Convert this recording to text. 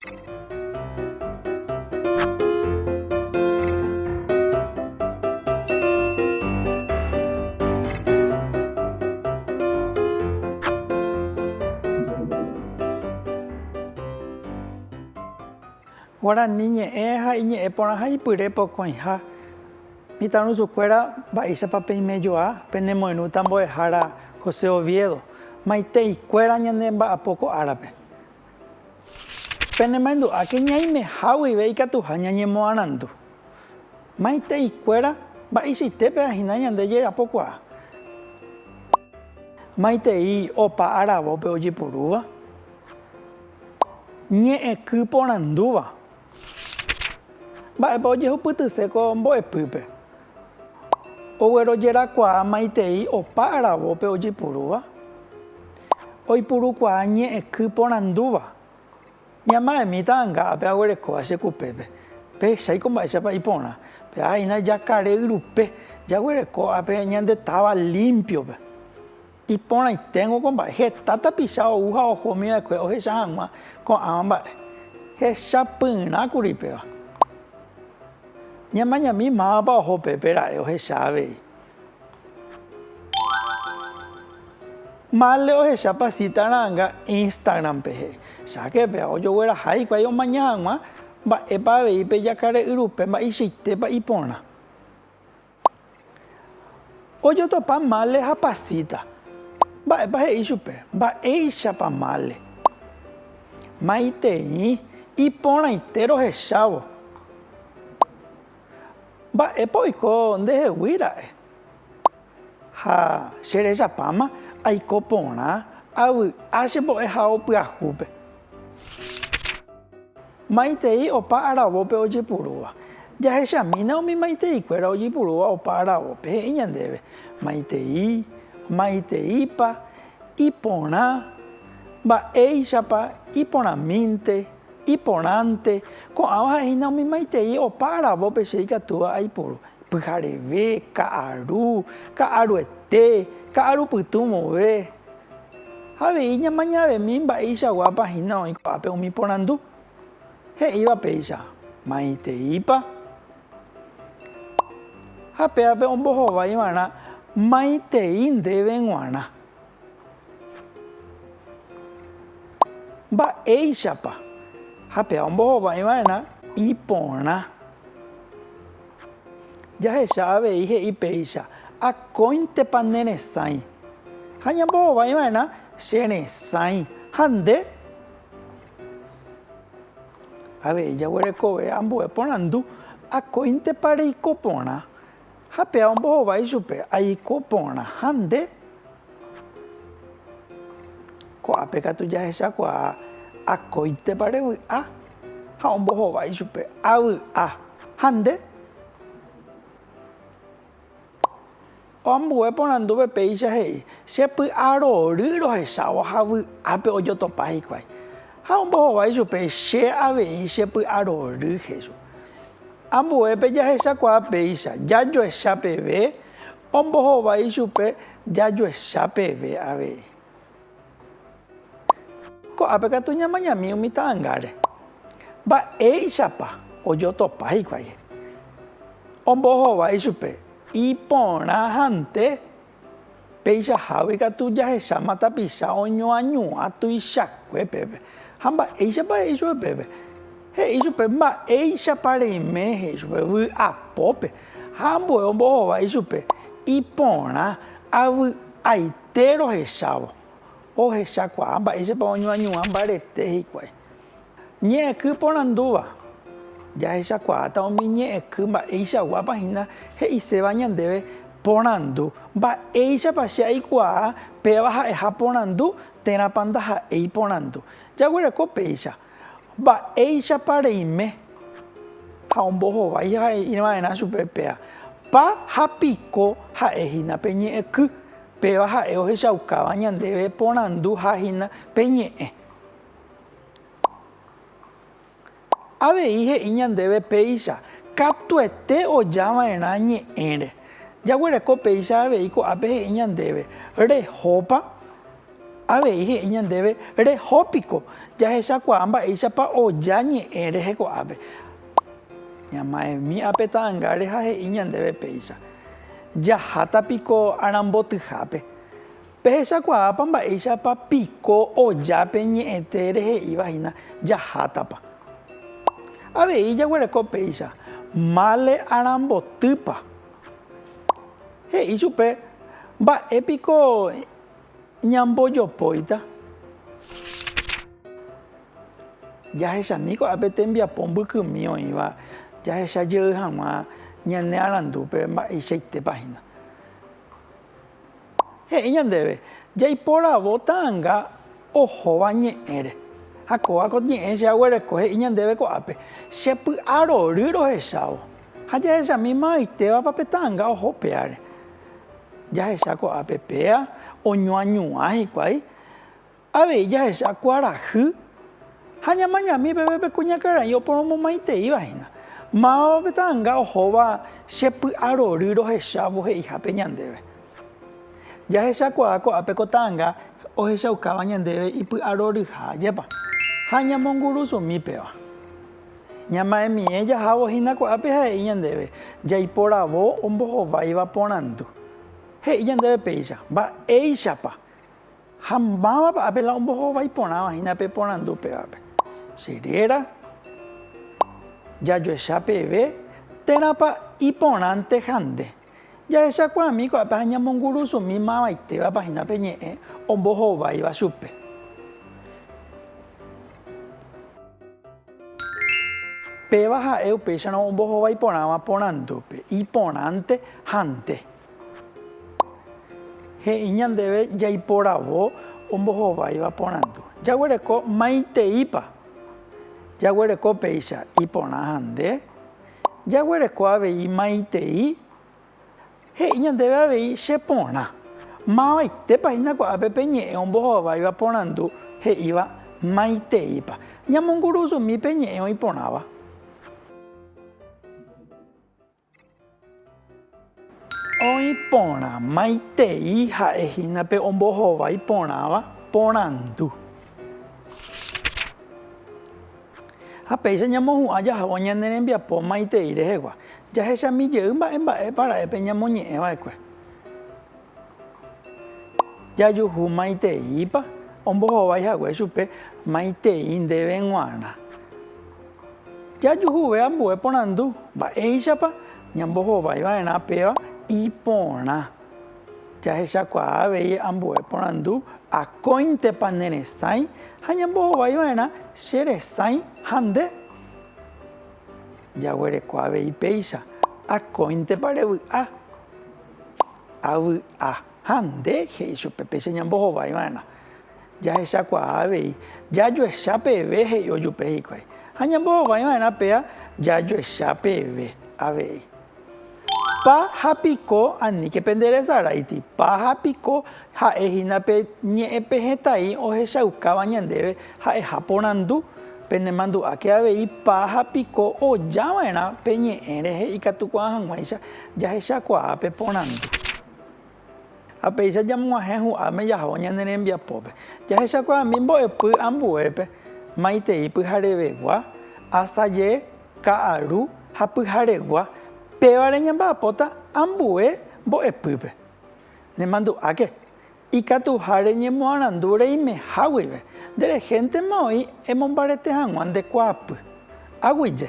Guarani ñe'ẽ ha iñe'ẽ porã ha ipyre pokõiha mitãrusukuéra mba'éichapa peĩmejoa penemoirũta mbo'ehára José Oviedo maiteikuéra ñane mba'apo ko árape. Penemaindu'áke ñaimeháguive ikatuha ñañemoarandu. Maiteikuéra mba'eichaitépe ahína ñande jejapokuaa. Maitei opa aravópe ojepurúva. Ñe'ẽky porandúva. Mba'épa ojehupytyse ko mbo'epýpe. Oguerojerakuaa maitei opa aravópe ojepurúva. Oipurukuaa ñe'ẽky porandúva. Ñama'ẽmíta ãnga'ape aguerekóva chekupépe. Pehecháiko mba'éichapa iporã. Pe'ahína jakare yrupe jaguerekó'ape ñande táva limpiope. Iporãiténgo mba'e heta tapicha ou ha ohomiva'ekue ohecha hag̃ua ko'ãva mba'e. Hechapyrãkuri péva. Ñamañami mávapa oho pépe ohecha avei. Mále ohecha pasita ra'ãnga Instagram pehe. Cháke ojogueraha hikuái omaña hag̃ua mba'épa aveipe jakare yrupe mba'eichaitépa iporã. Ojotopa mále ha pasita. Mba'épa he'i chupe, mba'éichapa mále. Maitei iporãite rohechávo. Mba'épa oiko ndeheguyra'e. Ha cherechapáma aiko porã avy'a chembo'e ha opyahúpe. Maitei opa aravópe ojepurúva. Jahechamína umi maiteikuéra ojepurúva opa aravópe he'i ñandéve. Maiteípa iporã mba'éichapa iporãmínte iporãnte ko'ãva ha'éhina umi maitei opa aravópe che ikatúva aipuru pyhareve, ka'aruete, ka'arupytũmove. Avei ñamañavemi mba'eichaguápa hína oĩ ko'ápe umi porandu. He'íva péicha maiteípa. Ha péape ombohovaiva'erã maitei ndéve g̃uarã. Mba'éichapa. Ha péa ombohovaiva'erã iporã. Jahecha avei he'i péicha akóintepa neresãi. Ha ñambohovaiva'erã cheresãi ha nde avei jaguerekove ambue porandu akóintepa reiko porã. Ha péa ombohovái chupe aiko porã ha nde ko'ápe katu jahechakuaa akóintepa revy'a ha ombohovái chupe avy'a ha nde ambue porandúpe péicha he'i chepy'arory rohechávo ha vy'ápe ojotopa hikuái. Ha ombohovái chupe che avei chepy'arory hechu. Ambuépe jahechakuaa péicha jajoecha peve ombohovái chupe jajoecha peve avei. Ko'ápe katu ñamañami umi ta'ãngáre. Mba'éichapa ojotopa hikuái. Ombohovái chupe iporã ha nde peichahágui katu jahecháma tapicha oñoañuã tuichakue pépe. Ha mba'éichapa he'i chupe pépe. He'i chupe mba'éichapa reime he'i chupe vy'apópe. Ha ambue ombohovái chupe iporã avy'aite rohechávo. Ohechakuaa mba'éichapa oñoañuã mbarete hikuái. Ñe'ẽky porandúva. Jahechakuaáta umi ñe'ẽky mba'eichaguápahína he'iséva ñandéve porandu. Mba'éichapa che aikuaa péva ha'eha porandu térãpa ndaha'éi porandu. Jaguereko péicha mba'éichapa reime ha ombohovái ha'e'iva'erã chupe péa. Pa ha piko ha'ehína peñe'ẽky péva ha'e ohechaukáva ñandéve porandu hahína peñe'ẽ. Avei he'i ñandéve péicha katuete ojava'erã ñe'ẽre. Jaguereko péicha avei ko'ápe he'i ñandéve rehópa avei he'i ñandéve rehópiko jahechakuaa mba'éichapa oja ñe'ẽ rehekuaápe ñamaemí'ape ta'ãngáre ha he'i ñandéve péicha jahátapiko arambotyhápe pehechakuaápa mba'éichapa piko ojápe ñe'ẽte rehe'ívahína jahátapa avei jaguareko péicha mále arambotýpa he'i chupe mba'épiko ñambojopóita jahechamíko ápe tembiapo mbykymi oĩva jahechajey hag̃ua ñane arandúpe mba'eichaitépahína he'i ñandéve jaipóravo ta'ãnga ohóva ñe'ẽre ha kóvako ñe'ẽ che aguereko he'i ñandéve ko'ápe chepy'a rory rohechávo ha jahechami mavaitéva pe ta'ãnga oho péare jahecha ko'ápe péa oñoañuã hikuái avei jahecha kuarahy ha ñamañami pe kuñakarai oporomomaiteívahína mávapa pe ta'ãnga ohóva chepy'a rory rohechávo he'ihápe ñandéve jahechakuaa ko'ápe ko ta'ãnga ohechaukáva ñandéve ipy'a roryha jépa ha ñamongurusumípeva ñamaemie jahávohína ko'ápe ha he'i ñandéve jaipóravo ombohováiva porandu he'i ñandéve péicha mba'éichapa ha mávapa ápe la ombohovái porãvahína pe porandupévape cheréra jajoecha peve térãpa iporãnte hande jahechakuaami ko'ápe ha ñamongurusumi mavaitevapahína pe ñe'ẽ ombohováiva chupe péva ha'e upéicharõ ombohovái porãva porandúpe iporãnte hante he'i ñandéve jaipóravo ombohováiva porandu jaguereko maiteípa jaguereko péicha iporã hande jaguereko avei maitei he'i ñandéve avei cheporã mavaitépahína ko'ápe pe ñe'ẽ ombohováiva porandu he'íva maiteípa ñamongurusumi pe ñe'ẽ oiporãva oiporã maitei ha'ehína pe ombohovái porãva porandu ha péicha ñamohu'ã jahávo ñane rembiapo maitei rehegua jahechamijey mba'e para'épe ñamoñe'ẽva'ekue jajuhu maiteípa ombohovái hague chupe maitei ndéve g̃uarã jajuhuve ambue porandu mba'éichapa ñambohovaiva'erã péva iporã jahechakuaa avei ambue porandu akóintepa neresãi ha ñambohovaiva'erã cheresãi hande jaguereko avei péicha akóintepa revy'a avy'a hande he'i chupe péicha ñambohovaiva'erã jahechakuaa avei jajoecha peve he'i ojupe hikuái ha ñambohovaiva'erã péa jajoecha peve avei pahapiko aníke penderesaráiti pahapiko ha'ehína pe ñe'ẽpe hetãi ohechaukáva ñandéve ha'eha porandu penemandu'áke avei pahapiko ojava'erã pe ñe'ẽre he'ikatukuaa hag̃uáicha jahechakuaápe porandu ha péicha ñamog̃uahẽ hu'áme jahávo ñane rembiapópe jahechakuaami mbo'epy ambuépe maitei pyharevegua asaje ka'aru ha pyharegua pévare ñamba'apóta ambue mbo'epýpe nemandu'áke ikatuháre ñemoarandu reimeháguive nderehentema oĩ emombarete hag̃ua ndekuaapy aguyje